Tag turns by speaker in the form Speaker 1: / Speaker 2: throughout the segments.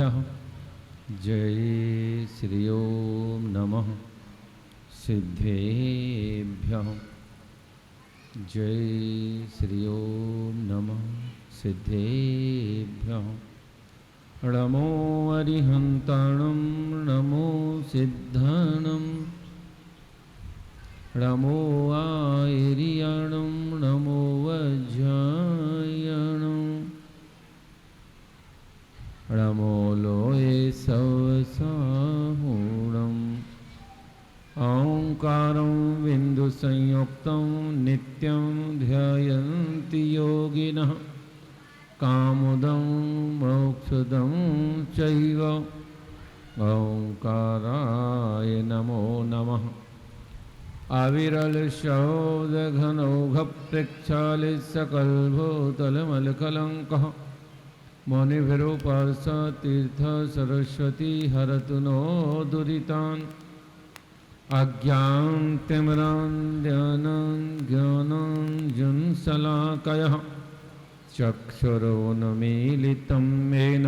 Speaker 1: सिद्धेभ्यः जय श्री ओम नमः सिद्धेभ्यः जय श्री ओम नमः सिद्धेभ्यः नमो अरिहन्ताणं नमो सिद्धाणं नमो आयर्याणं नमो वज्रायणं नमो लोये सवसाहूणम् ओंकारं बिन्दुसंयुक्तं नित्यं ध्यायन्ति योगिनः कामुदं मोक्षदं चैव ओंकाराय नमो नमः अविरल शौदघनौघप्रक्षालितसकलभूतलमलकलङ्कः मुनिभिरुपार्श तीर्थ सरस्वती हरतु नो दुरितान् अज्ञानतिमिरान्धकाञ्जनशलाकयः चक्षुरुन्मीलितं येन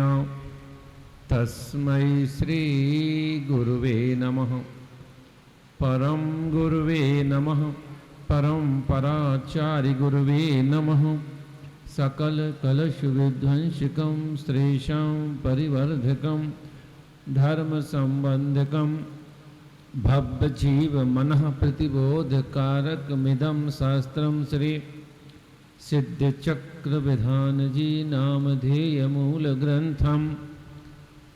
Speaker 1: तस्मै श्रीगुरुवे नमः परं गुरुवे नमः परं पराचार्यगुरुवे नमः सकलकलशविध्वंसकं श्रेषां परिवर्धकं धर्मसंबन्धकं भवजीव मनः प्रतिबोधकारकमिदं शास्त्रं श्री सिद्धचक्रविधानजी नामधेयमूलग्रन्थम्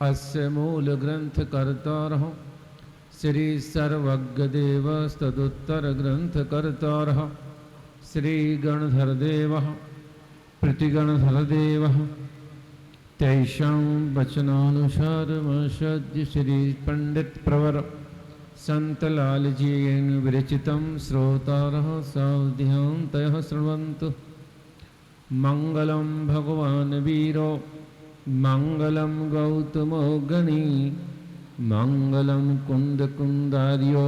Speaker 1: अस्य मूलग्रन्थकर्तारः श्री सर्वज्ञदेवस्तदुत्तरग्रन्थकर्तारः श्री गणधरदेवः प्रतिगणधरदेवः तेषां वचनानुसारमसद्य श्री पंडित प्रवर संतलालजीयेन विरचितं श्रोतारः सावधानतया शृण्वन्तु। मंगलं भगवान् वीरो मंगलं गौतमो गणी मंगलं कुन्दकुन्दार्यो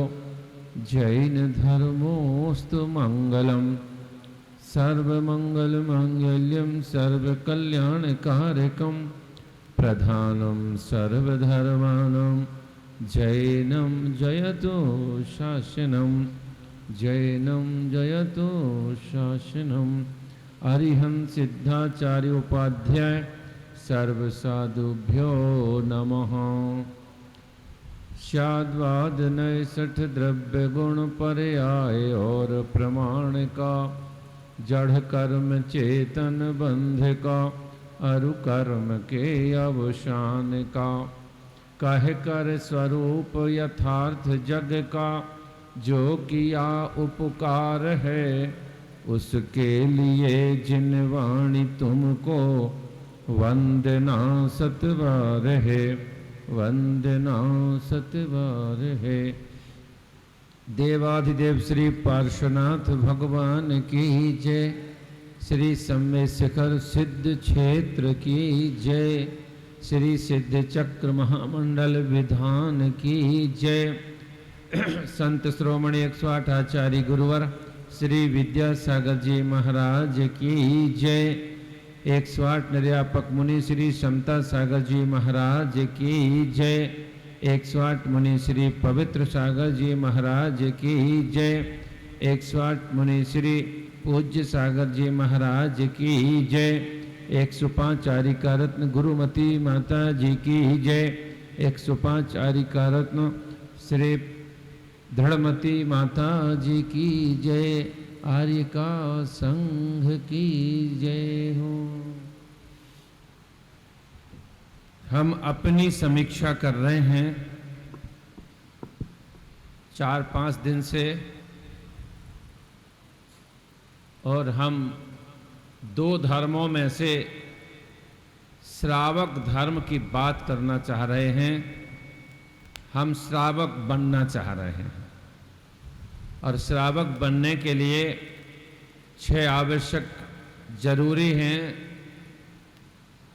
Speaker 1: जैन धर्मोऽस्तु मंगलम् सर्वमंगलमांगल्यं सर्वकल्याणकारकं प्रधानं सर्वधर्माणां जैनं जयतु शासनं जैनं जयतु शासनं। अरिहं सिद्धाचार्योपाध्याय सर्वसाधुभ्यो नमः। स्याद्वादनैषठ द्रव्य गुण पर्याय और प्रमाण का जड़ कर्म चेतन बंध का अरु कर्म के अवसान का कह कर स्वरूप यथार्थ जग का जो किया उपकार है उसके लिए जिन वाणी तुमको वंदना सतबार है वंदना सतबार है। देवाधिदेव श्री पार्श्वनाथ भगवान की जय। श्री सम्य शिखर सिद्ध क्षेत्र की जय। श्री सिद्ध चक्र महामंडल विधान की जय। संत श्रोमणी 108 आचार्य गुरुवर श्री विद्यासागर जी महाराज की जय। 108 निर्यापक मुनि श्री समता सागर जी महाराज की जय। 108 मुनि श्री पवित्र सागर जी महाराज की जय। 108 मुनि श्री पूज्य सागर जी महाराज की जय। 105 आरिका रत्न गुरुमती माता जी की जय। 105 आरिका रत्न श्री दृढ़मती माता जी की जय। आर्यका संघ की जय हो। हम अपनी समीक्षा कर रहे हैं 4-5 दिन से और हम 2 धर्मों में से श्रावक धर्म की बात करना चाह रहे हैं। हम श्रावक बनना चाह रहे हैं और श्रावक बनने के लिए 6 आवश्यक जरूरी हैं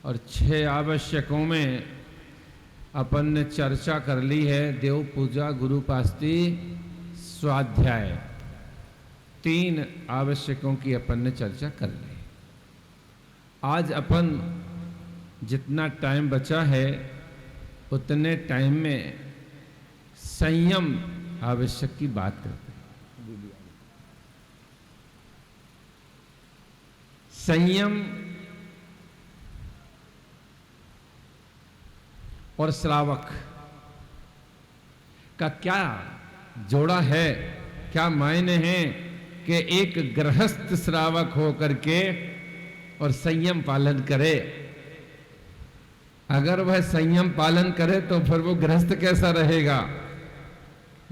Speaker 1: और 6 आवश्यकों में अपन ने चर्चा कर ली है। देव पूजा, गुरुपास्ती, स्वाध्याय, 3 आवश्यकों की अपन ने चर्चा कर ली। आज अपन जितना टाइम बचा है उतने टाइम में संयम आवश्यक की बात करते हैं। संयम और श्रावक का क्या जोड़ा है, क्या मायने हैं कि एक गृहस्थ श्रावक हो करके और संयम पालन करे। अगर वह संयम पालन करे तो फिर वो गृहस्थ कैसा रहेगा।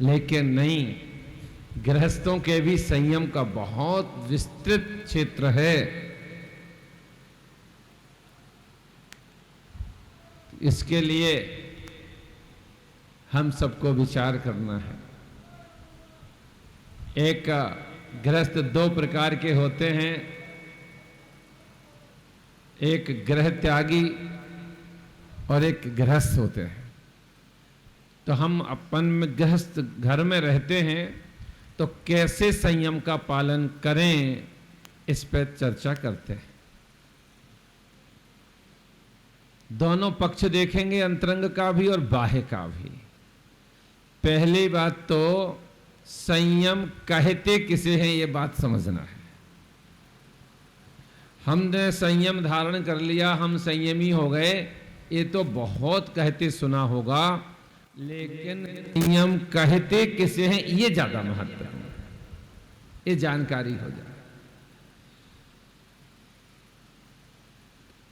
Speaker 1: लेकिन नहीं, गृहस्थों के भी संयम का बहुत विस्तृत क्षेत्र है। इसके लिए हम सबको विचार करना है। एक गृहस्थ दो प्रकार के होते हैं, एक गृह त्यागी और एक गृहस्थ होते हैं। तो हम अपन में गृहस्थ घर में रहते हैं तो कैसे संयम का पालन करें, इस पर चर्चा करते हैं। दोनों पक्ष देखेंगे, अंतरंग का भी और बाह्य का भी। पहली बात तो संयम कहते किसे हैं, ये बात समझना है। हमने संयम धारण कर लिया, हम संयमी हो गए, ये तो बहुत कहते सुना होगा, लेकिन संयम कहते किसे हैं ये ज्यादा महत्वपूर्ण है, ये जानकारी हो जाए।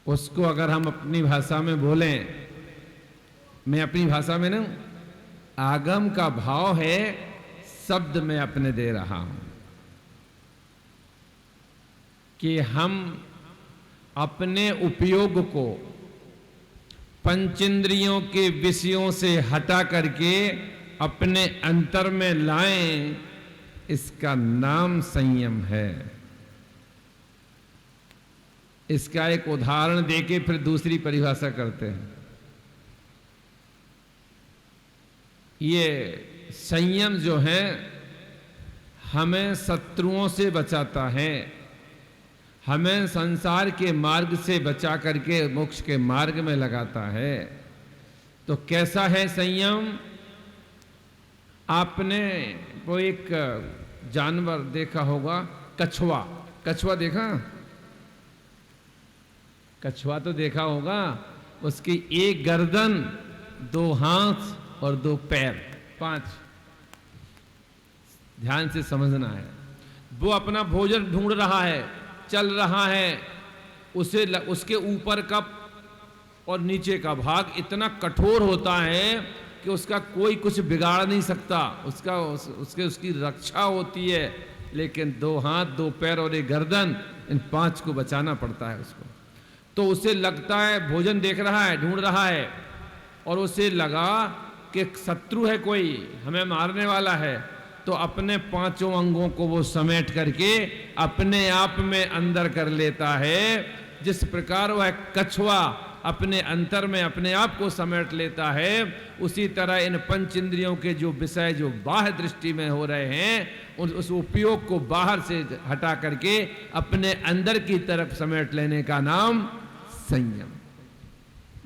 Speaker 1: उसको अगर हम अपनी भाषा में बोलें, मैं अपनी भाषा में ना, आगम का भाव है, शब्द में अपने दे रहा हूं कि हम अपने उपयोग को पंचेंद्रियों के विषयों से हटा करके अपने अंतर में लाएं, इसका नाम संयम है। इसका एक उदाहरण देके फिर दूसरी परिभाषा करते हैं। ये संयम जो है हमें शत्रुओं से बचाता है, हमें संसार के मार्ग से बचा करके मोक्ष के मार्ग में लगाता है। तो कैसा है संयम? आपने वो एक जानवर देखा होगा, कछुआ। कछुआ देखा? कछुआ तो देखा होगा। उसकी एक गर्दन, दो हाथ और दो पैर, 5। ध्यान से समझना है। वो अपना भोजन ढूंढ रहा है, चल रहा है, उसके ऊपर का और नीचे का भाग इतना कठोर होता है कि उसका कोई कुछ बिगाड़ नहीं सकता। उसकी रक्षा होती है, लेकिन 2 हाथ, 2 पैर और एक गर्दन, इन 5 को बचाना पड़ता है उसको। तो उसे लगता है भोजन देख रहा है, ढूंढ रहा है, और उसे लगा कि शत्रु है कोई, हमें मारने वाला है। तो अपने 5 अंगों को वो समेट करके अपने आप में अंदर कर लेता है। जिस प्रकार वह कछुआ अपने अंतर में अपने आप को समेट लेता है, उसी तरह इन पंच इंद्रियों के जो विषय जो बाह्य दृष्टि में हो रहे हैं, उस उपयोग को बाहर से हटा करके अपने अंदर की तरफ समेट लेने का नाम संयम।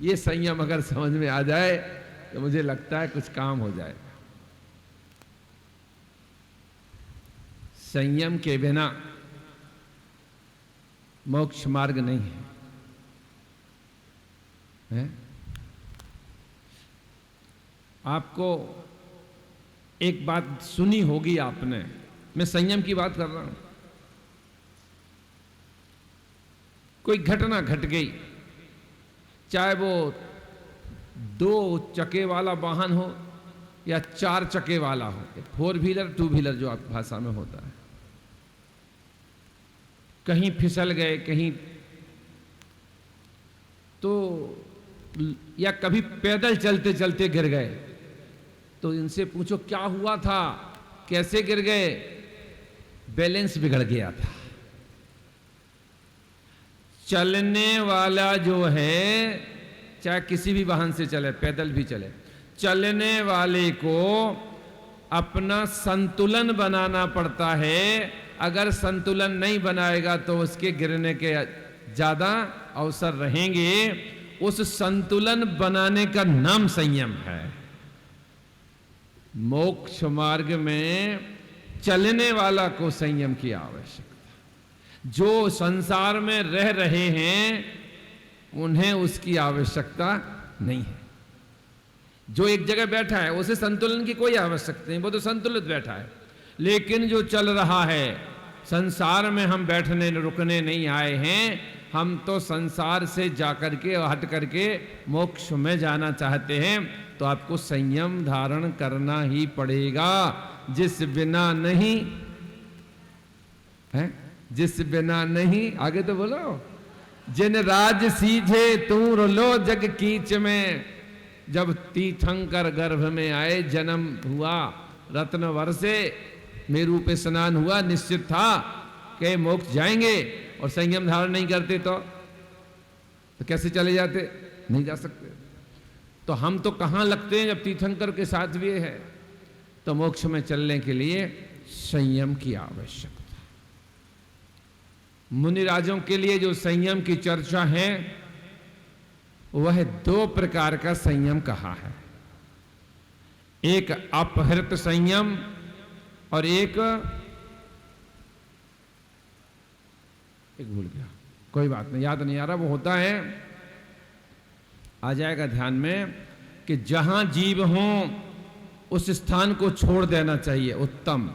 Speaker 1: ये संयम अगर समझ में आ जाए तो मुझे लगता है कुछ काम हो जाए। संयम के बिना मोक्ष मार्ग नहीं है। आपको एक बात सुनी होगी आपने, मैं संयम की बात कर रहा हूं। कोई घटना घट गई, चाहे वो 2 चक्के वाला वाहन हो या 4 चक्के वाला हो, 4 व्हीलर 2 व्हीलर जो आप भाषा में होता है। कहीं फिसल गए, कहीं तो, या कभी पैदल चलते चलते गिर गए, तो इनसे पूछो क्या हुआ था, कैसे गिर गए? बैलेंस बिगड़ गया था। चलने वाला जो है, चाहे किसी भी वाहन से चले, पैदल भी चले, चलने वाले को अपना संतुलन बनाना पड़ता है। अगर संतुलन नहीं बनाएगा तो उसके गिरने के ज्यादा अवसर रहेंगे। उस संतुलन बनाने का नाम संयम है। मोक्ष मार्ग में चलने वाला को संयम की आवश्यकता। जो संसार में रह रहे हैं उन्हें उसकी आवश्यकता नहीं है। जो एक जगह बैठा है उसे संतुलन की कोई आवश्यकता नहीं, वो तो संतुलित बैठा है। लेकिन जो चल रहा है, संसार में हम बैठने रुकने नहीं आए हैं, हम तो संसार से जाकर के हट करके मोक्ष में जाना चाहते हैं। तो आपको संयम धारण करना ही पड़ेगा, जिस बिना नहीं है, जिस बिना नहीं, आगे तो बोलो, जिन राज सीझे तू रोलो जग कीच में। जब तीर्थंकर गर्भ में आए, जन्म हुआ, रत्न वर्षे, मेरू पे स्नान हुआ, निश्चित था कि मोक्ष जाएंगे, और संयम धारण नहीं करते तो कैसे चले जाते? नहीं जा सकते। तो हम तो कहां लगते हैं जब तीर्थंकर के साथ भी है। तो मोक्ष में चलने के लिए संयम की आवश्यकता। मुनिराजों के लिए जो संयम की चर्चा है वह दो प्रकार का संयम कहा है। एक अपहृत संयम और एक भूल गया, कोई बात नहीं, याद नहीं आ रहा। वो होता है, आ जाएगा ध्यान में, कि जहां जीव हो उस स्थान को छोड़ देना चाहिए, उत्तम।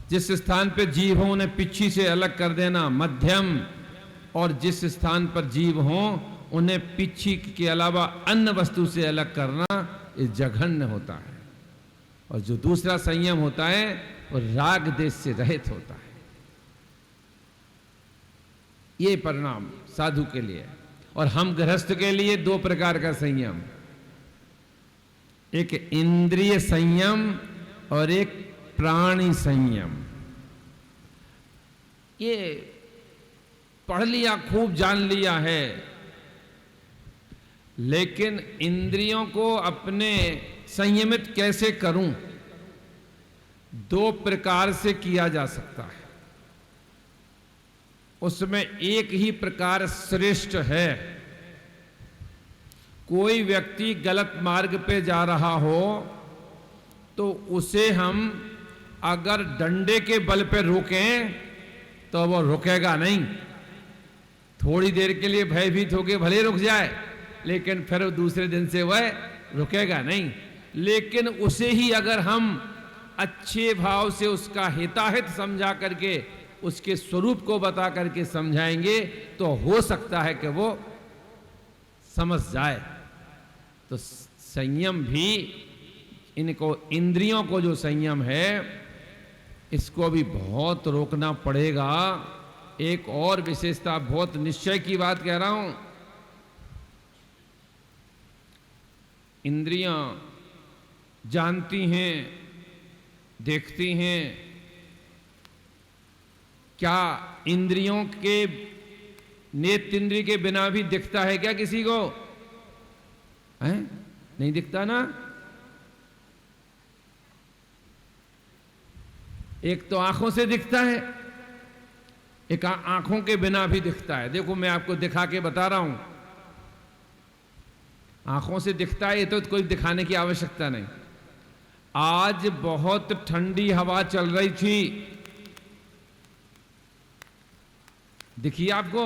Speaker 1: जिस स्थान पे जीव हो उन्हें पिछी से अलग कर देना, मध्यम। और जिस स्थान पर जीव हो उन्हें पिछी के अलावा अन्य वस्तु से अलग करना, ये जघन्य होता है। और जो दूसरा संयम होता है वो राग देश से रहित होता है। ये परिणाम साधु के लिए। और हम गृहस्थ के लिए दो प्रकार का संयम, एक इंद्रिय संयम और एक प्राणी संयम। ये पढ़ लिया, खूब जान लिया है, लेकिन इंद्रियों को अपने संयमित कैसे करूं, दो प्रकार से किया जा सकता है। उसमें एक ही प्रकार श्रेष्ठ है। कोई व्यक्ति गलत मार्ग पे जा रहा हो तो उसे हम अगर डंडे के बल पे रोकें तो वो रुकेगा नहीं। थोड़ी देर के लिए भयभीत होकर भले रुक जाए, लेकिन फिर दूसरे दिन से वह रुकेगा नहीं। लेकिन उसे ही अगर हम अच्छे भाव से उसका हिताहित समझा करके उसके स्वरूप को बता करके समझाएंगे तो हो सकता है कि वो समझ जाए। तो संयम भी, इनको इंद्रियों को जो संयम है इसको भी बहुत रोकना पड़ेगा। एक और विशेषता, बहुत निश्चय की बात कह रहा हूं, इंद्रियां जानती हैं, देखती हैं। क्या इंद्रियों के, नेत्र इंद्रिय के बिना भी दिखता है क्या किसी को? है? नहीं दिखता ना। एक तो आंखों से दिखता है, एक आंखों के बिना भी दिखता है। देखो मैं आपको दिखा के बता रहा हूं। आंखों से दिखता है, ये तो कोई दिखाने की आवश्यकता नहीं। आज बहुत ठंडी हवा चल रही थी, दिखी आपको?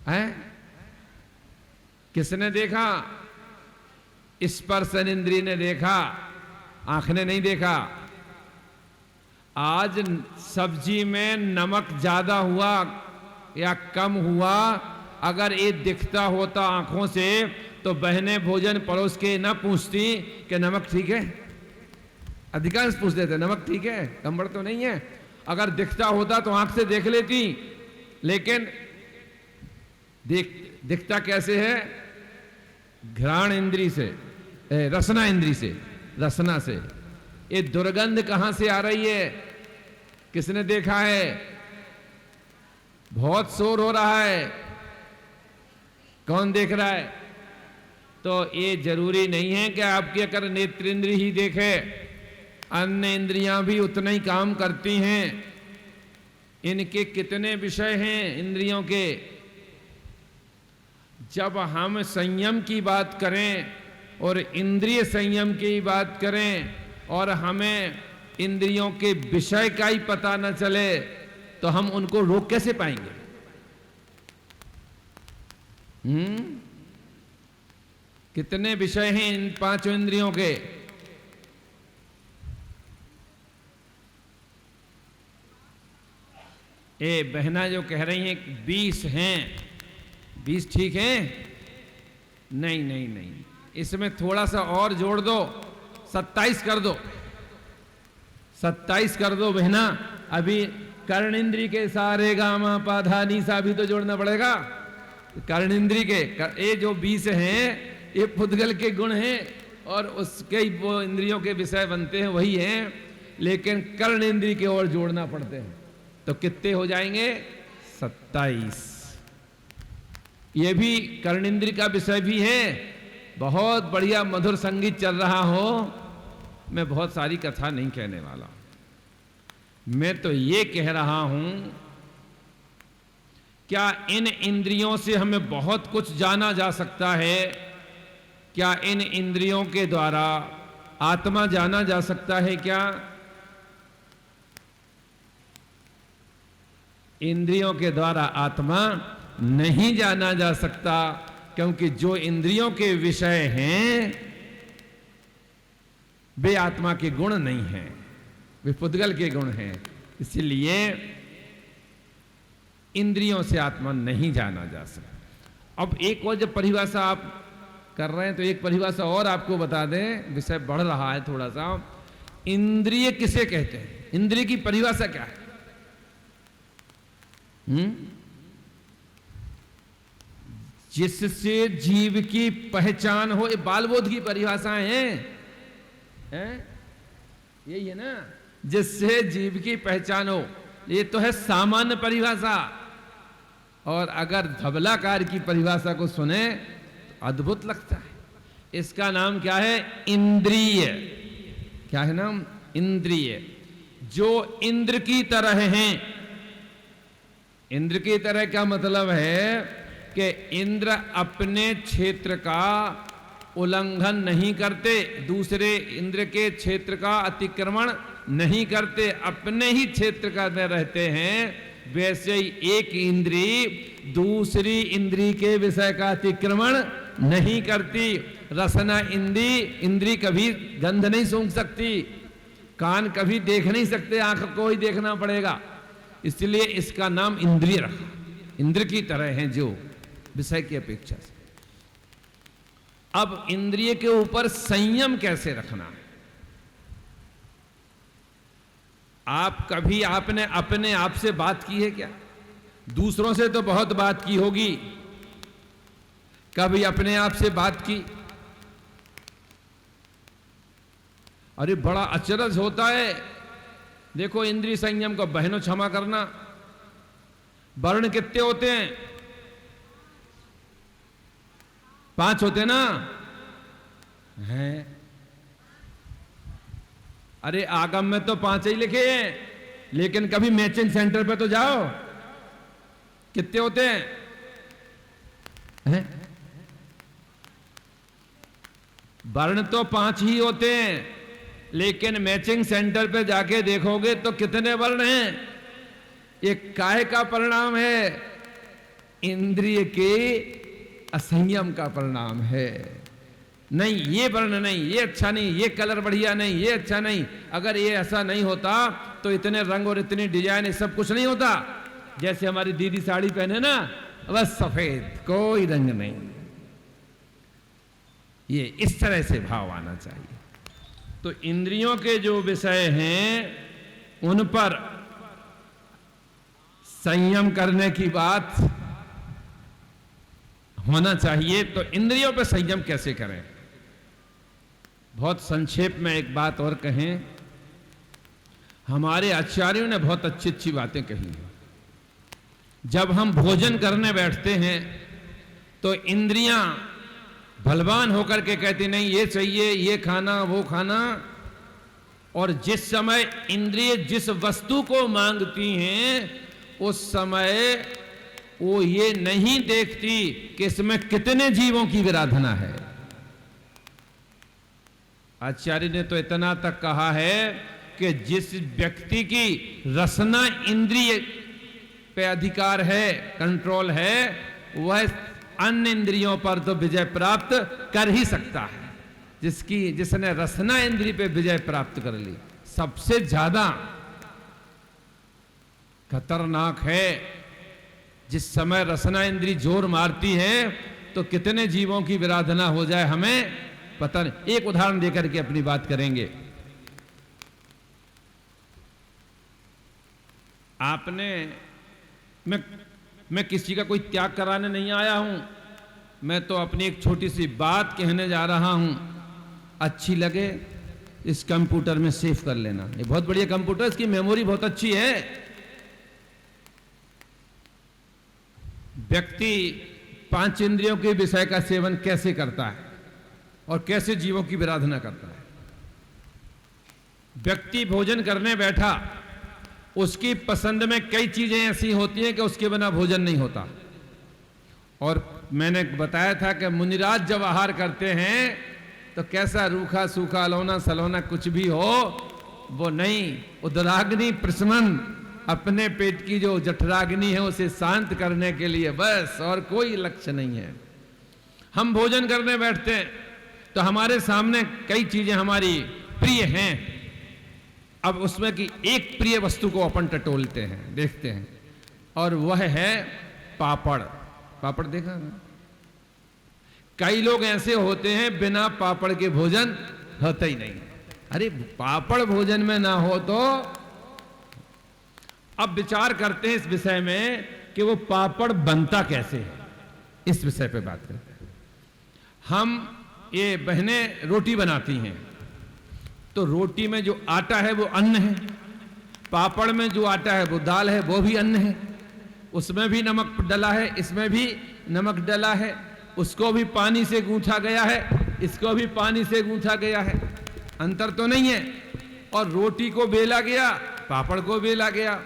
Speaker 1: है? किसने देखा? स्पर्शन इंद्रिय ने देखा, आंख ने नहीं देखा। आज सब्जी में नमक ज्यादा हुआ या कम हुआ, अगर ये दिखता होता आंखों से तो बहनें भोजन परोस के ना पूछती कि नमक ठीक है। अधिकांश पूछ देते नमक ठीक है, गड़बड़ तो नहीं है। अगर दिखता होता तो आंख से देख लेती, लेकिन दिखता कैसे है? घ्राण इंद्री से, रसना इंद्री से, रसना से। ये दुर्गंध कहां से आ रही है? किसने देखा है? बहुत शोर हो रहा है, कौन देख रहा है? तो ये जरूरी नहीं है कि आपकी अगर नेत्र इंद्रिय ही देखे, अन्य इंद्रियां भी उतना ही काम करती हैं। इनके कितने विषय हैं इंद्रियों के? जब हम संयम की बात करें और इंद्रिय संयम की बात करें और हमें इंद्रियों के विषय का ही पता न चले तो हम उनको रोक कैसे पाएंगे? कितने विषय हैं इन पांचों इंद्रियों के? बहना जो कह रही हैं 20 हैं, 20 ठीक है? नहीं नहीं नहीं, इसमें थोड़ा सा और जोड़ दो, 27 कर दो, 27 कर दो बहना। अभी कर्ण इंद्री के सारे गामा पाधा नीसा भी तो जोड़ना पड़ेगा। कर्ण इंद्री के ये जो 20 हैं ये पुद्गल के गुण हैं और उसके वो इंद्रियों के विषय बनते हैं वही हैं, लेकिन कर्ण इंद्री के और जोड़ना पड़ते हैं। तो कितने हो जाएंगे? 27। ये भी कर्ण इंद्री का विषय भी है। बहुत बढ़िया मधुर संगीत चल रहा हो, मैं बहुत सारी कथा नहीं कहने वाला, मैं तो ये कह रहा हूं क्या इन इंद्रियों से हमें बहुत कुछ जाना जा सकता है? क्या इन इंद्रियों के द्वारा आत्मा जाना जा सकता है? क्या इंद्रियों के द्वारा आत्मा नहीं जाना जा सकता, क्योंकि जो इंद्रियों के विषय हैं वे आत्मा के गुण नहीं हैं, वे पुद्गल के गुण हैं। इसलिए इंद्रियों से आत्मा नहीं जाना जा सकता। अब एक और जब परिभाषा आप कर रहे हैं तो एक परिभाषा और आपको बता दें, विषय बढ़ रहा है थोड़ा सा। इंद्रिय किसे कहते हैं? इंद्रिय की परिभाषा क्या है? जिससे जीव की पहचान हो। ये बालबोध की परिभाषाएं हैं, यही है ना, जिससे जीव की पहचान हो। ये तो है सामान्य परिभाषा, और अगर धबलाकार की परिभाषा को सुने तो अद्भुत लगता है। इसका नाम क्या है? इंद्रिय। क्या है नाम? इंद्रिय। जो इंद्र की तरह हैं। इंद्र की तरह का मतलब है कि इंद्र अपने क्षेत्र का उल्लंघन नहीं करते, दूसरे इंद्र के क्षेत्र का अतिक्रमण नहीं करते, अपने ही क्षेत्र का में रहते हैं। वैसे ही एक इंद्री दूसरी इंद्री के विषय का अतिक्रमण नहीं करती। रसना इंद्री कभी गंध नहीं सूंघ सकती, कान कभी देख नहीं सकते, आंख को ही देखना पड़ेगा, इसलिए इसका नाम इंद्रिय रखा। इंद्र की तरह हैं जो विषय की अपेक्षा से। अब इंद्रिय के ऊपर संयम कैसे रखना? आप कभी आपने अपने आप से बात की है क्या? दूसरों से तो बहुत बात की होगी, कभी अपने आप से बात की? अरे बड़ा अचरज होता है। देखो इंद्रिय संयम को, बहनों क्षमा करना, वर्ण कितने होते हैं? 5 होते ना? हैं? अरे आगम में तो 5 ही लिखे हैं, लेकिन कभी मैचिंग सेंटर पे तो जाओ, कितने होते हैं? वर्ण तो 5 ही होते हैं, लेकिन मैचिंग सेंटर पे जाके देखोगे तो कितने वर्ण हैं? ये काहे का परिणाम है? इंद्रिय के असंयम का परिणाम है। नहीं ये वर्ण नहीं, ये अच्छा नहीं, ये कलर बढ़िया नहीं, ये अच्छा नहीं। अगर ये ऐसा नहीं होता तो इतने रंग और इतनी डिजाइन, सब कुछ नहीं होता। जैसे हमारी दीदी साड़ी पहने ना, बस सफेद, कोई रंग नहीं। ये इस तरह से भाव आना चाहिए। तो इंद्रियों के जो विषय हैं उन पर संयम करने की बात होना चाहिए। तो इंद्रियों पर संयम कैसे करें? बहुत संक्षेप में एक बात और कहें, हमारे आचार्यों ने बहुत अच्छी अच्छी बातें कही हैं। जब हम भोजन करने बैठते हैं तो इंद्रियां बलवान होकर के कहती नहीं ये चाहिए, ये खाना, वो खाना। और जिस समय इंद्रिय जिस वस्तु को मांगती हैं उस समय वो ये नहीं देखती कि इसमें कितने जीवों की विराधना है। आचार्य ने तो इतना तक कहा है कि जिस व्यक्ति की रसना इंद्रिय पे अधिकार है, कंट्रोल है, वह अन्य इंद्रियों पर तो विजय प्राप्त कर ही सकता है। जिसने रसना इंद्रिय पे विजय प्राप्त कर ली, सबसे ज्यादा खतरनाक है। जिस समय रसना इंद्रिय जोर मारती है तो कितने जीवों की विराधना हो जाए हमें पता नहीं। एक उदाहरण देकर के अपनी बात करेंगे। आपने मैं किसी का कोई त्याग कराने नहीं आया हूं, मैं तो अपनी एक छोटी सी बात कहने जा रहा हूं। अच्छी लगे इस कंप्यूटर में सेव कर लेना। ये बहुत बढ़िया कंप्यूटर, इसकी मेमोरी बहुत अच्छी है। व्यक्ति 5 इंद्रियों के विषय का सेवन कैसे करता है और कैसे जीवों की विराधना करता है। व्यक्ति भोजन करने बैठा, उसकी पसंद में कई चीजें ऐसी होती हैं कि उसके बिना भोजन नहीं होता। और मैंने बताया था कि मुनिराज जब आहार करते हैं तो कैसा रूखा सूखा अलौना सलौना कुछ भी हो वो नहीं, उदराग्नि प्रशमन, अपने पेट की जो जठराग्नि है उसे शांत करने के लिए बस, और कोई लक्ष्य नहीं है। हम भोजन करने बैठते हैं तो हमारे सामने कई चीजें हमारी प्रिय हैं। अब उसमें की एक प्रिय वस्तु को अपन टटोलते हैं, देखते हैं, और वह है पापड़। पापड़ देखा ना? कई लोग ऐसे होते हैं बिना पापड़ के भोजन होता ही नहीं। अरे पापड़ भोजन में ना हो तो अब विचार करते हैं इस विषय में कि वो पापड़ बनता कैसे है, इस विषय पे बात करते हैं। हम ये बहनें रोटी बनाती हैं तो रोटी में जो आटा है वो अन्न है, पापड़ में जो आटा है वो दाल है, वो भी अन्न है। उसमें भी नमक डला है, इसमें भी नमक डला है, उसको भी पानी से गूंथा गया है, इसको भी पानी से गूंथा गया है, अंतर तो नहीं है। और रोटी को बेला गया, पापड़ को बेला गया,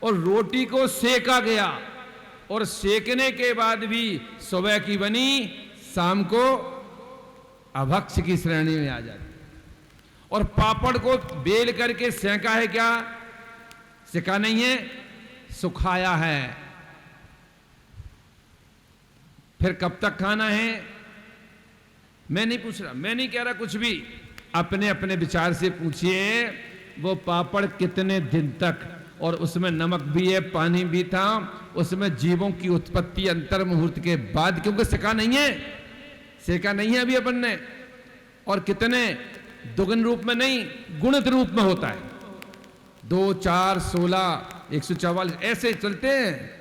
Speaker 1: और रोटी को सेका गया, और सेकने के बाद भी सुबह की बनी शाम को अभक्ष की श्रेणी में आ जाती। और पापड़ को बेल करके सेका है क्या? सेका नहीं है, सुखाया है। फिर कब तक खाना है? मैं नहीं पूछ रहा, मैं नहीं कह रहा कुछ भी, अपने अपने विचार से पूछिए वो पापड़ कितने दिन तक, और उसमें नमक भी है, पानी भी था, उसमें जीवों की उत्पत्ति अंतर मुहूर्त के बाद, क्योंकि सेका नहीं है, सेका नहीं है अभी अपन ने, और कितने दुगुन रूप में नहीं, गुणित रूप में होता है। 2, 4, 16, 144 ऐसे चलते हैं।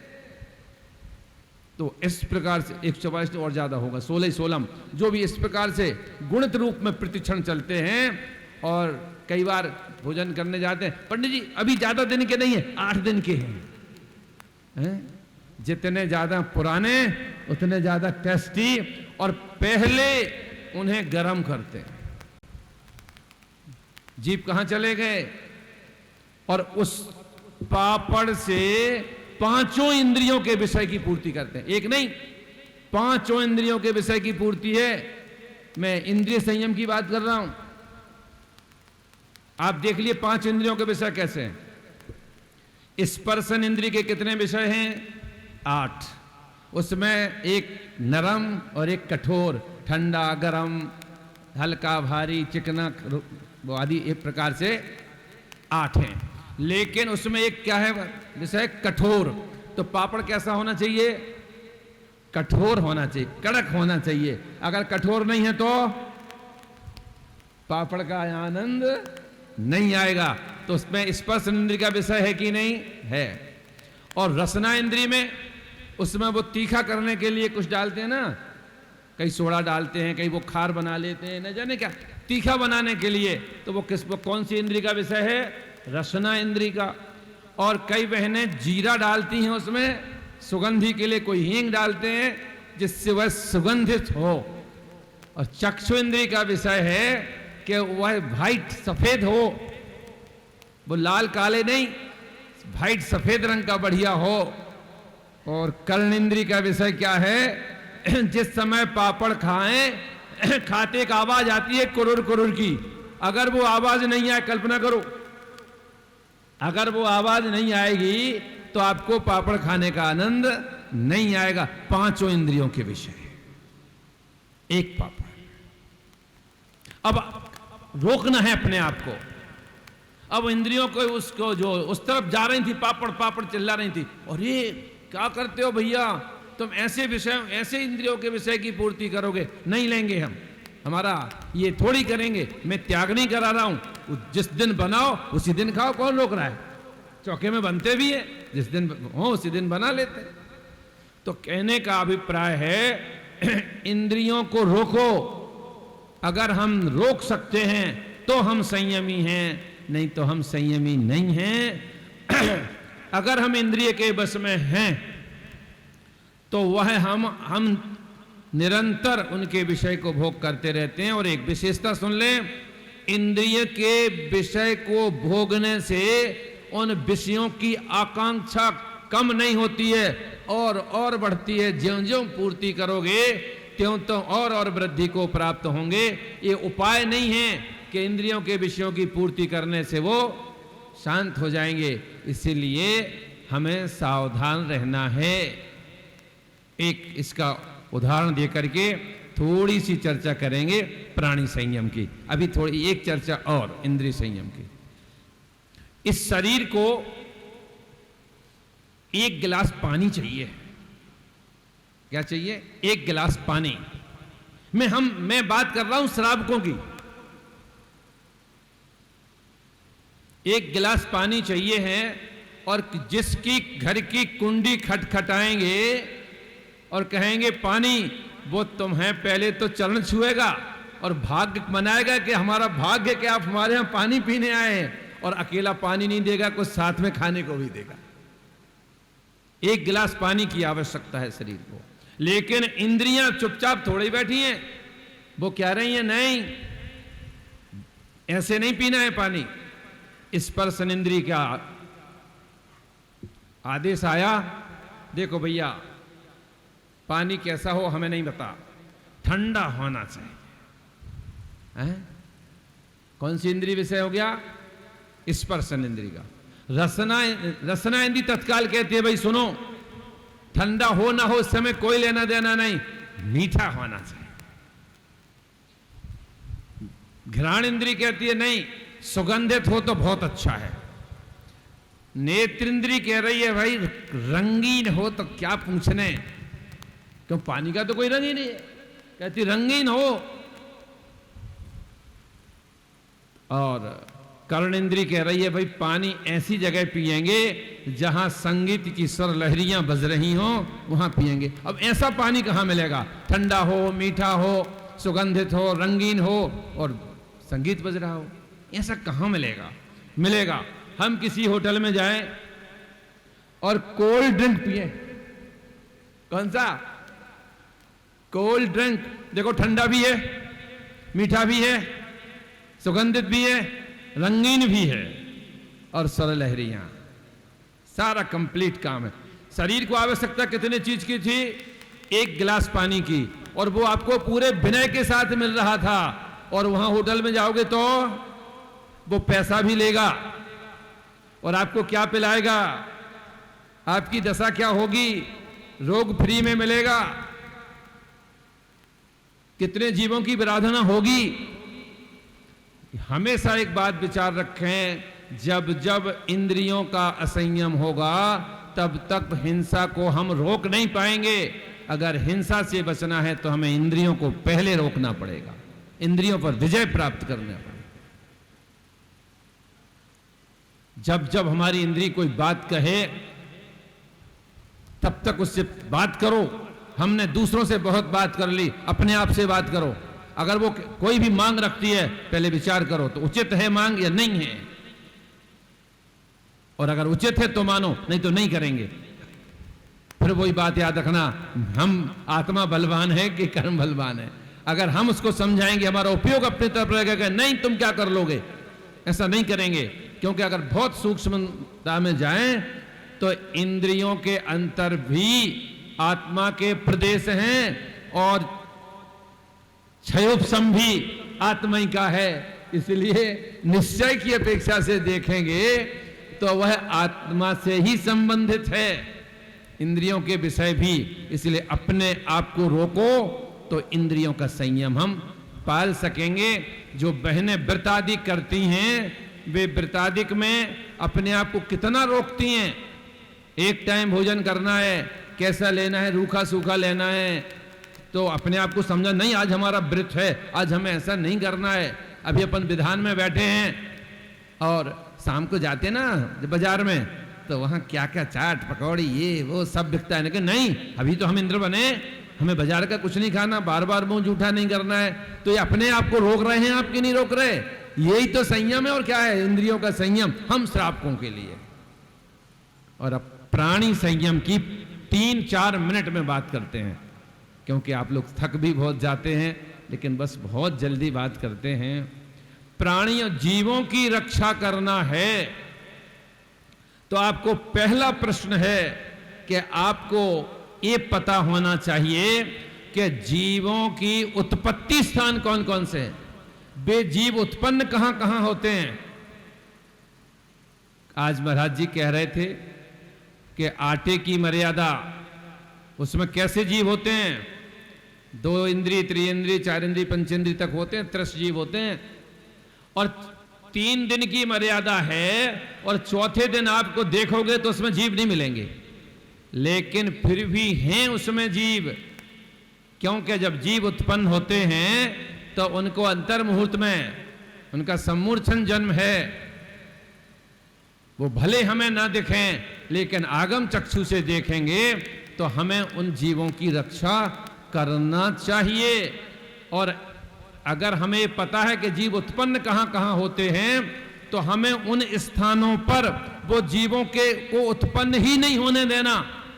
Speaker 1: तो इस प्रकार से 144 और ज्यादा होगा, 16 16 जो भी, इस प्रकार से गुणित रूप में प्रतिक्षण चलते हैं। और कई बार भोजन करने जाते हैं, पंडित जी अभी ज्यादा दिन के नहीं है, 8 दिन के हैं। जितने ज्यादा पुराने उतने ज्यादा टेस्टी, और पहले उन्हें गर्म करते हैं। जीभ कहां चले गए? और उस पापड़ से 5 इंद्रियों के विषय की पूर्ति करते हैं। एक नहीं, 5 इंद्रियों के विषय की पूर्ति है। मैं इंद्रिय संयम की बात कर रहा हूं। आप देख लिए 5 इंद्रियों के विषय कैसे हैं। स्पर्शन इंद्रिय के कितने विषय हैं? 8। उसमें एक नरम और एक कठोर, ठंडा गरम, हल्का भारी, चिकना आदि, एक प्रकार से 8 हैं। लेकिन उसमें एक क्या है विषय? कठोर। तो पापड़ कैसा होना चाहिए? कठोर होना चाहिए, कड़क होना चाहिए। अगर कठोर नहीं है तो पापड़ का आनंद नहीं आएगा। तो उसमें स्पर्श इंद्रिय का विषय है कि नहीं? है। और रसना इंद्रिय में, उसमें वो तीखा करने के लिए कुछ डालते हैं ना, कई सोडा डालते हैं, कई वो खार बना लेते हैं, न जाने क्या, तीखा बनाने के लिए। तो वो कौन सी इंद्रिय का विषय है? रसना इंद्रिय का। और कई बहनें जीरा डालती हैं उसमें सुगंधी के लिए, कोई हींग डालते हैं जिससे वह सुगंधित हो। और चक्षु इंद्रिय का विषय है कि वह व्हाइट सफेद हो, वो लाल काले नहीं, व्हाइट सफेद रंग का बढ़िया हो। और कर्णेंद्रिय का विषय क्या है? जिस समय पापड़ खाएं, खाते एक आवाज आती है कुरुर कुरुर की। अगर वो आवाज नहीं आए, कल्पना करो, अगर वो आवाज नहीं आएगी तो आपको पापड़ खाने का आनंद नहीं आएगा। पांचों इंद्रियों के विषय, एक पापड़। अब रोकना है अपने आप को। अब इंद्रियों को उसको जो उस तरफ जा रही थी, पापड़ पापड़ चिल्ला रही थी, और ये क्या करते हो भैया, तुम ऐसे विषय, ऐसे इंद्रियों के विषय की पूर्ति करोगे, नहीं लेंगे हम, हमारा ये थोड़ी करेंगे। मैं त्याग नहीं करा रहा हूं, जिस दिन बनाओ उसी दिन खाओ, कौन रोक रहा है? चौके में बनते भी है, जिस दिन हो उसी दिन बना लेते। तो कहने का अभिप्राय है इंद्रियों को रोको। अगर हम रोक सकते हैं तो हम संयमी हैं, नहीं तो हम संयमी नहीं हैं। अगर हम इंद्रिय के बस में हैं तो वह हम निरंतर उनके विषय को भोग करते रहते हैं। और एक विशेषता सुन लें, इंद्रिय के विषय को भोगने से उन विषयों की आकांक्षा कम नहीं होती है और बढ़ती है। ज्यों ज्यों पूर्ति करोगे त्यों तो और वृद्धि को प्राप्त होंगे। ये उपाय नहीं है कि इंद्रियों के विषयों की पूर्ति करने से वो शांत हो जाएंगे। इसीलिए हमें सावधान रहना है। एक इसका उदाहरण दे करके थोड़ी सी चर्चा करेंगे प्राणी संयम की। अभी थोड़ी एक चर्चा और इंद्रिय संयम की। इस शरीर को एक गिलास पानी चाहिए। क्या चाहिए? एक गिलास पानी। मैं बात कर रहा हूं श्रावकों की। एक गिलास पानी चाहिए है, और जिसकी घर की कुंडी खटखटाएंगे और कहेंगे पानी, वो तुम्हें पहले तो चरण छुएगा और भाग्य मनाएगा कि हमारा भाग्य कि आप हमारे यहां पानी पीने आए हैं। और अकेला पानी नहीं देगा, कुछ साथ में खाने को भी देगा। एक गिलास पानी की आवश्यकता है शरीर को। लेकिन इंद्रियां चुपचाप थोड़ी बैठी हैं, वो कह रही हैं नहीं, ऐसे नहीं पीना है पानी। स्पर्शन इंद्रिय का आदेश आया, देखो भैया पानी कैसा हो हमें नहीं बता, ठंडा होना चाहिए। कौन सी इंद्रिय विषय हो गया? स्पर्शन इंद्रिय का। रसना इंद्रिय तत्काल कहती है भाई सुनो, ठंडा हो ना हो इस समय कोई लेना देना नहीं, मीठा होना चाहिए। घ्राण इंद्रिय कहती है नहीं, सुगंधित हो तो बहुत अच्छा है। नेत्र इंद्रिय कह रही है भाई रंगीन हो तो क्या पूछने, क्यों पानी का तो कोई रंग ही नहीं है, कहती रंगीन हो। और कर्णेंद्रिय कह रही है भाई पानी ऐसी जगह पिएंगे जहां संगीत की स्वर लहरियां बज रही हो, वहां पिएंगे। अब ऐसा पानी कहां मिलेगा? ठंडा हो, मीठा हो, सुगंधित हो, रंगीन हो और संगीत बज रहा हो, ऐसा कहां मिलेगा? मिलेगा हम किसी होटल में जाएं और कोल्ड ड्रिंक पिए। कौन सा? Cold drink. देखो ठंडा भी है, मीठा भी है, सुगंधित भी है, रंगीन भी है और सरल लहरियां, सारा कंप्लीट काम है। शरीर को आवश्यकता कितने चीज की थी? एक गिलास पानी की, और वो आपको पूरे विनय के साथ मिल रहा था। और वहां होटल में जाओगे तो वो पैसा भी लेगा और आपको क्या पिलाएगा, आपकी दशा क्या होगी, रोग फ्री में मिलेगा, कितने जीवों की विराधना होगी। हमेशा एक बात विचार रखें, जब जब इंद्रियों का असंयम होगा तब तक हिंसा को हम रोक नहीं पाएंगे। अगर हिंसा से बचना है तो हमें इंद्रियों को पहले रोकना पड़ेगा, इंद्रियों पर विजय प्राप्त करना पड़ेगा। जब जब हमारी इंद्रिय कोई बात कहे तब तक उससे बात करो। हमने दूसरों से बहुत बात कर ली, अपने आप से बात करो। अगर वो कोई भी मांग रखती है पहले विचार करो तो उचित है मांग या नहीं है, और अगर उचित है तो मानो, नहीं तो नहीं करेंगे। फिर वही बात याद रखना, हम आत्मा बलवान है कि कर्म बलवान है। अगर हम उसको समझाएंगे, हमारा उपयोग अपनी तरफ रहेगा, नहीं तुम क्या कर लोगे, ऐसा नहीं करेंगे। क्योंकि अगर बहुत सूक्ष्मता में जाएं तो इंद्रियों के अंतर भी आत्मा के प्रदेश हैं और क्षयोपशम भी आत्मा ही का है। इसलिए निश्चय की अपेक्षा से देखेंगे तो वह आत्मा से ही संबंधित है, इंद्रियों के विषय भी। इसलिए अपने आप को रोको तो इंद्रियों का संयम हम पाल सकेंगे। जो बहनें व्रतादि करती हैं वे व्रतादिक में अपने आप को कितना रोकती हैं। एक टाइम भोजन करना है, कैसा लेना है, रूखा सूखा लेना है, तो अपने आप को समझा नहीं आज हमारा व्रत है, आज हमें ऐसा नहीं करना है। अभी अपन विधान में बैठे हैं और शाम को जाते ना बाजार में, तो वहां क्या क्या चाट पकौड़ी ये वो सब बिकता है, लेकिन नहीं अभी तो हम इंद्र बने, हमें बाजार का कुछ नहीं खाना, बार बार मुंह जूठा नहीं करना है। तो ये अपने आप को रोक रहे हैं, आपके नहीं रोक रहे। यही तो संयम है। और क्या है इंद्रियों का संयम हम श्रावकों के लिए। और अब प्राणी संयम की 3-4 मिनट में बात करते हैं, क्योंकि आप लोग थक भी बहुत जाते हैं, लेकिन बस बहुत जल्दी बात करते हैं। प्राणी और जीवों की रक्षा करना है तो आपको पहला प्रश्न है कि आपको ये पता होना चाहिए कि जीवों की उत्पत्ति स्थान कौन कौन से हैं, वे जीव उत्पन्न कहां कहां होते हैं। आज महाराज जी कह रहे थे कि आटे की मर्यादा, उसमें कैसे जीव होते हैं, 2 इंद्रिय 3 इंद्रिय 4 इंद्रिय 5 इंद्रिय तक होते हैं, 30 जीव होते हैं। और 3 दिन की मर्यादा है और चौथे दिन आपको देखोगे तो उसमें जीव नहीं मिलेंगे, लेकिन फिर भी हैं उसमें जीव। क्योंकि जब जीव उत्पन्न होते हैं तो उनको अंतर मुहूर्त में उनका सम्मूर्छन जन्म है। वो भले हमें ना दिखें, लेकिन आगम चक्षु से देखेंगे तो हमें उन जीवों की रक्षा करना चाहिए। और अगर हमें पता है कि जीव उत्पन्न कहां कहां होते हैं, तो हमें उन स्थानों पर वो जीवों के को उत्पन्न ही नहीं होने देना।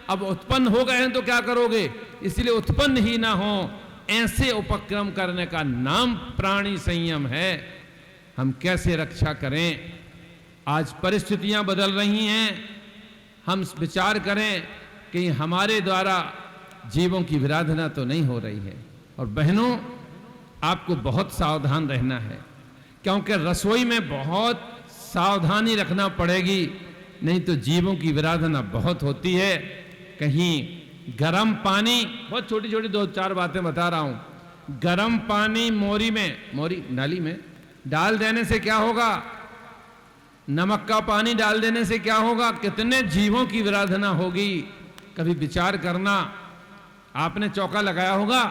Speaker 1: अब उत्पन्न हो गए हैं तो क्या करोगे, इसलिए उत्पन्न ही ना हो, ऐसे उपक्रम करने का नाम प्राणी संयम है। हम कैसे रक्षा करें। आज परिस्थितियां बदल रही हैं, हम विचार करें कि हमारे द्वारा जीवों की विराधना तो नहीं हो रही है। और बहनों, आपको बहुत सावधान रहना है, क्योंकि रसोई में बहुत सावधानी रखना पड़ेगी, नहीं तो जीवों की विराधना बहुत होती है। कहीं गर्म पानी, बहुत छोटी छोटी 2-4 बातें बता रहा हूं, गर्म पानी मोरी नाली में डाल देने से क्या होगा, नमक का पानी डाल देने से क्या होगा, कितने जीवों की विराधना होगी। कभी विचार करना। आपने चौका लगाया होगा,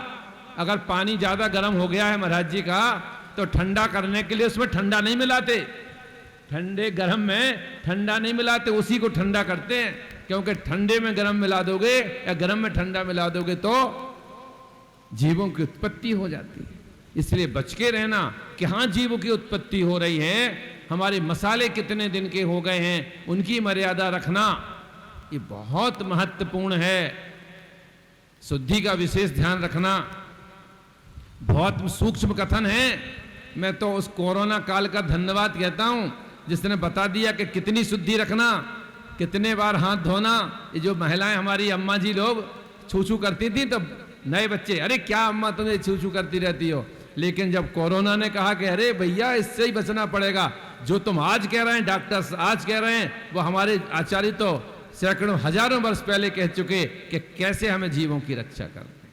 Speaker 1: अगर पानी ज्यादा गर्म हो गया है महाराज जी का, तो ठंडा करने के लिए उसमें ठंडा नहीं मिलाते, ठंडे गर्म में ठंडा नहीं मिलाते, उसी को ठंडा करते हैं। क्योंकि ठंडे में गर्म मिला दोगे या गर्म में ठंडा मिला दोगे तो जीवों की उत्पत्ति हो जाती है। इसलिए बच के रहना कि हाँ जीवों की उत्पत्ति हो रही है, हमारे मसाले कितने दिन के हो गए हैं, उनकी मर्यादा रखना ये बहुत महत्वपूर्ण है। शुद्धि का विशेष ध्यान रखना बहुत सूक्ष्म कथन है। मैं तो उस कोरोना काल का धन्यवाद कहता हूं जिसने बता दिया कि कितनी शुद्धि रखना, कितने बार हाथ धोना। ये जो महिलाएं हमारी अम्मा जी लोग छू छू करती थी, तो नए बच्चे अरे क्या अम्मा तुम्हें छू छू करती रहती हो, लेकिन जब कोरोना ने कहा कि अरे भैया इससे ही बचना पड़ेगा, जो तुम आज कह रहे हैं, डॉक्टर्स आज कह रहे हैं, वो हमारे आचार्य तो सैकड़ों हजारों वर्ष पहले कह चुके कि कैसे हमें जीवों की रक्षा करनी।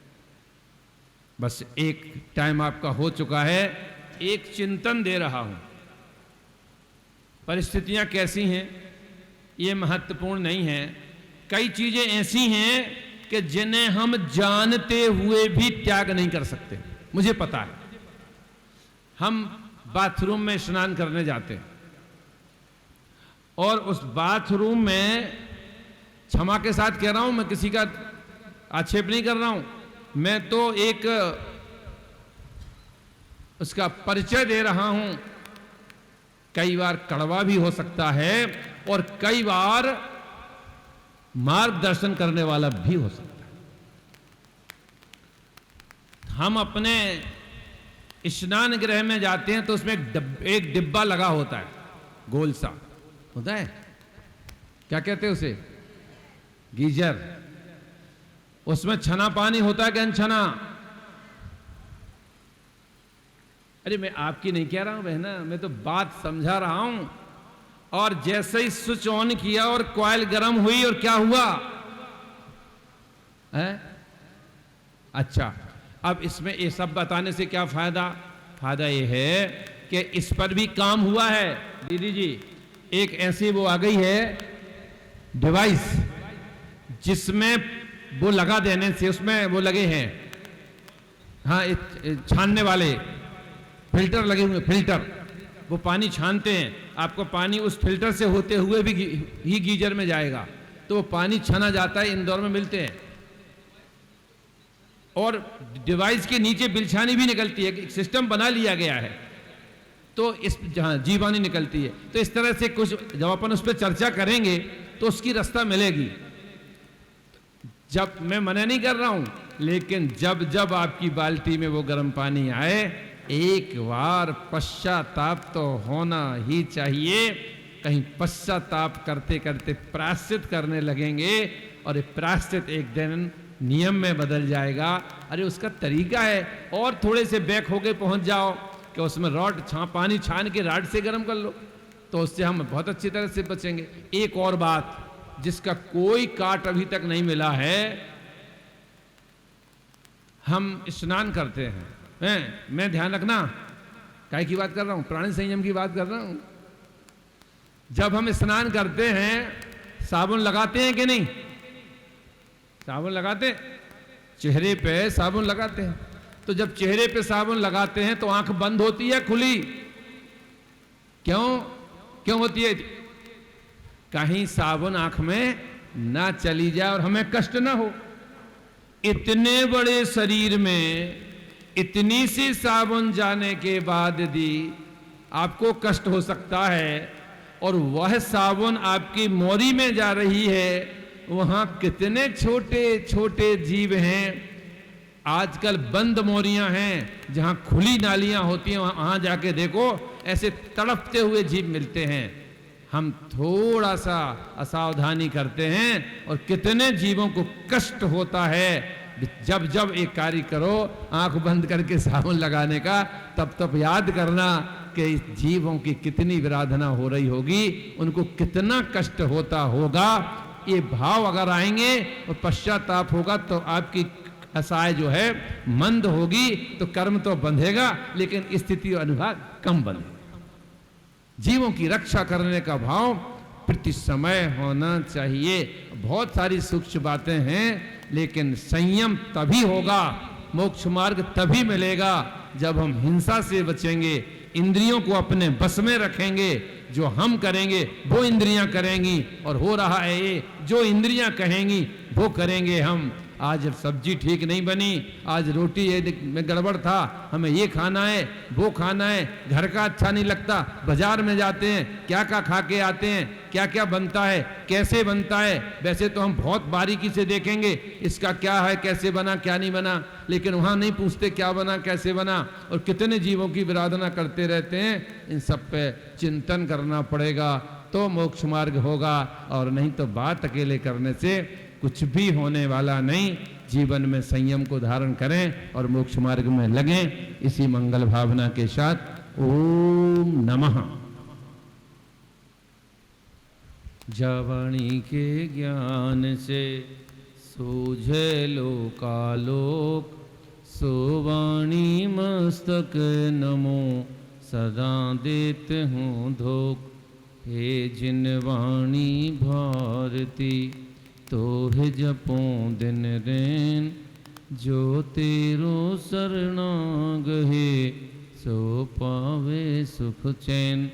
Speaker 1: बस एक टाइम आपका हो चुका है, एक चिंतन दे रहा हूं। परिस्थितियां कैसी हैं ये महत्वपूर्ण नहीं है। कई चीजें ऐसी हैं कि जिन्हें हम जानते हुए भी त्याग नहीं कर सकते। मुझे पता है, हम बाथरूम में स्नान करने जाते हैं और उस बाथरूम में, क्षमा के साथ कह रहा हूं, मैं किसी का आक्षेप नहीं कर रहा हूं, मैं तो एक उसका परिचय दे रहा हूं। कई बार कड़वा भी हो सकता है और कई बार मार्गदर्शन करने वाला भी हो सकता है। हम अपने स्नान गृह में जाते हैं तो उसमें एक डिब्बा लगा होता है, गोल सा होता है, क्या कहते हैं उसे, गीजर, उसमें छना पानी होता है कि अनछना? अरे मैं आपकी नहीं कह रहा हूं बहना, मैं तो बात समझा रहा हूं। और जैसे ही स्विच ऑन किया और कॉइल गर्म हुई और क्या हुआ है? अच्छा, अब इसमें ये सब बताने से क्या फायदा? फायदा ये है कि इस पर भी काम हुआ है दीदी जी। एक ऐसी वो आ गई है डिवाइस जिसमें वो लगा देने से, उसमें वो लगे हैं, हाँ, छानने वाले फिल्टर लगे हुए, फिल्टर, वो पानी छानते हैं। आपको पानी उस फिल्टर से होते हुए भी ही गीजर में जाएगा, तो वो पानी छाना जाता है, इंदौर में मिलते हैं। और डिवाइस के नीचे बिलछानी भी निकलती है, एक सिस्टम बना लिया गया है, तो इस जहां जीवानी निकलती है। तो इस तरह से कुछ जब अपन उस पर चर्चा करेंगे तो उसकी रास्ता मिलेगी। जब मैं मना नहीं कर रहा हूं, लेकिन जब जब आपकी बाल्टी में वो गर्म पानी आए, एक बार पश्चाताप तो होना ही चाहिए। कहीं पश्चाताप करते करते प्रायश्चित करने लगेंगे और ये प्रायश्चित एक दिन नियम में बदल जाएगा। अरे उसका तरीका है, और थोड़े से बैक होके पहुंच जाओ कि उसमें रॉड पानी छान के राड से गर्म कर लो, तो उससे हम बहुत अच्छी तरह से बचेंगे। एक और बात जिसका कोई काट अभी तक नहीं मिला है, हम स्नान करते हैं, मैं ध्यान रखना काहे की बात कर रहा हूं, प्राणी संयम की बात कर रहा हूं। जब हम स्नान करते हैं साबुन लगाते हैं कि नहीं? साबुन लगाते, चेहरे पे साबुन लगाते हैं। तो जब चेहरे पे साबुन लगाते हैं तो आंख बंद होती है खुली? क्यों होती है? कहीं साबुन आंख में ना चली जाए और हमें कष्ट ना हो। इतने बड़े शरीर में इतनी सी साबुन जाने के बाद भी आपको कष्ट हो सकता है, और वह साबुन आपकी मोरी में जा रही है। वहां कितने छोटे छोटे जीव हैं। आजकल बंद मोरियां हैं, जहां खुली नालियां होती हैं, वहां जाके देखो ऐसे तड़पते हुए जीव मिलते हैं। हम थोड़ा सा असावधानी करते हैं और कितने जीवों को कष्ट होता है। जब जब एक कार्य करो आंख बंद करके साबुन लगाने का, तब तब याद करना कि इस जीवों की कितनी विराधना हो रही होगी, उनको कितना कष्ट होता होगा। ये भाव अगर आएंगे और पश्चाताप होगा तो आपकी आशाएं जो है मंद होगी, तो कर्म तो बंधेगा लेकिन स्थिति और अनुभाग कम बंधेगा। जीवों की रक्षा करने का भाव प्रति समय होना चाहिए। बहुत सारी सूक्ष्म बातें हैं, लेकिन संयम तभी होगा, मोक्ष मार्ग तभी मिलेगा जब हम हिंसा से बचेंगे, इंद्रियों को अपने बस में रखेंगे। जो हम करेंगे वो इंद्रियां करेंगी, और हो रहा है ये, जो इंद्रियां कहेंगी वो करेंगे हम। आज सब्जी ठीक नहीं बनी, आज रोटी ये में गड़बड़ था, हमें ये खाना है वो खाना है, घर का अच्छा नहीं लगता, बाजार में जाते हैं क्या क्या खा के आते हैं, क्या क्या बनता है, कैसे बनता है। वैसे तो हम बहुत बारीकी से देखेंगे इसका क्या है, कैसे बना क्या नहीं बना, लेकिन वहाँ नहीं पूछते क्या बना कैसे बना, और कितने जीवों की विराधना करते रहते हैं। इन सब पे चिंतन करना पड़ेगा तो मोक्ष मार्ग होगा, और नहीं तो बात अकेले करने से कुछ भी होने वाला नहीं। जीवन में संयम को धारण करें और मोक्ष मार्ग में लगें। इसी मंगल भावना के साथ ओम नमः। जवाणी के ज्ञान से सूझे लोकालोक, सोवाणी मस्तक नमो सदा देते हूँ धोख। हे जिन वाणी भारती तो है जपों दिन रैन, जो तेरो शरणागत है सो पावे सुख चैन।